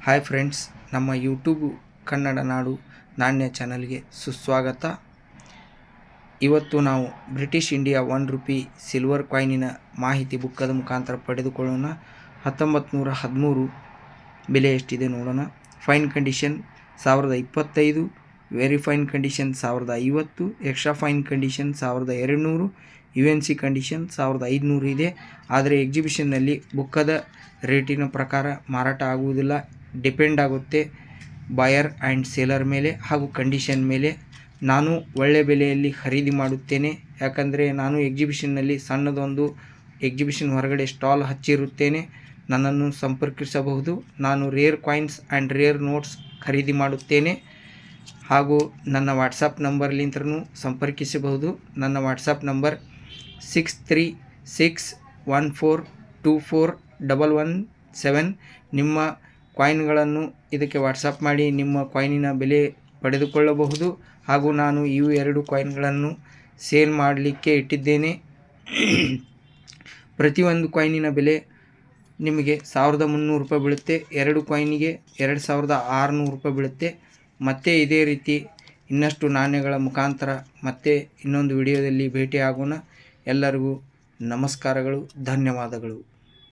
Hi friends, ನಮ್ಮ YouTube Kannada ನಾಡು ನಾಣ್ಯ ಚಾನಲ್ಗೆ ಸುಸ್ವಾಗತ. ಇವತ್ತು ನಾವು ಬ್ರಿಟಿಷ್ ಇಂಡಿಯಾ ₹1 ಸಿಲ್ವರ್ ಕಾಯಿನಿನ ಮಾಹಿತಿ ಬುಕ್ಕದ ಮುಖಾಂತರ ಪಡೆದುಕೊಳ್ಳೋಣ. 1913 ಬೆಲೆ ಎಷ್ಟಿದೆ ನೋಡೋಣ. Fine condition 1025, very fine condition 1050, extra fine condition 1200, UNC condition 1500 ಇದೆ. ಆದರೆ ಎಕ್ಸಿಬಿಷನ್ನಲ್ಲಿ ಬುಕ್ಕದ ರೇಟಿನ ಪ್ರಕಾರ ಮಾರಾಟ ಆಗುವುದಿಲ್ಲ. ಡಿಪೆಂಡ್ ಆಗುತ್ತೆ ಬಾಯರ್ ಆ್ಯಂಡ್ ಸೇಲರ್ ಮೇಲೆ ಹಾಗೂ ಕಂಡೀಷನ್ ಮೇಲೆ. ನಾನು ಒಳ್ಳೆ ಬೆಲೆಯಲ್ಲಿ ಖರೀದಿ ಮಾಡುತ್ತೇನೆ, ಯಾಕಂದರೆ ನಾನು ಎಕ್ಸಿಬಿಷನ್ನಲ್ಲಿ ಸಣ್ಣದೊಂದು ಎಕ್ಸಿಬಿಷನ್ ಹೊರಗಡೆ ಸ್ಟಾಲ್ ಹಚ್ಚಿರುತ್ತೇನೆ. ನನ್ನನ್ನು ಸಂಪರ್ಕಿಸಬಹುದು. ನಾನು rare coins and rare notes ಖರೀದಿ ಮಾಡುತ್ತೇನೆ ಹಾಗೂ ನನ್ನ ವಾಟ್ಸಪ್ ನಂಬರ್ಲಿಂತ್ರನೂ ಸಂಪರ್ಕಿಸಬಹುದು. ನನ್ನ ವಾಟ್ಸಪ್ ನಂಬರ್ 6361424117. ನಿಮ್ಮ ಕಾಯಿನ್ಗಳನ್ನು ಇದಕ್ಕೆ ವಾಟ್ಸಪ್ ಮಾಡಿ ನಿಮ್ಮ ಕಾಯಿನಿನ ಬೆಲೆ ಪಡೆದುಕೊಳ್ಳಬಹುದು. ಹಾಗೂ ನಾನು ಇವು 2 ಕಾಯಿನ್ಗಳನ್ನು ಸೇಲ್ ಮಾಡಲಿಕ್ಕೆ ಇಟ್ಟಿದ್ದೇನೆ. ಪ್ರತಿಯೊಂದು ಕಾಯಿನಿನ ಬೆಲೆ ನಿಮಗೆ ₹1300 ಬೀಳುತ್ತೆ. 2 ಕಾಯಿನಿಗೆ ₹2600 ಬೀಳುತ್ತೆ. ಮತ್ತೆ ಇದೇ ರೀತಿ ಇನ್ನಷ್ಟು ನಾಣ್ಯಗಳ ಮುಖಾಂತರ ಮತ್ತೆ ಇನ್ನೊಂದು ವಿಡಿಯೋದಲ್ಲಿ ಭೇಟಿಯಾಗೋಣ. ಎಲ್ಲರಿಗೂ ನಮಸ್ಕಾರಗಳು, ಧನ್ಯವಾದಗಳು.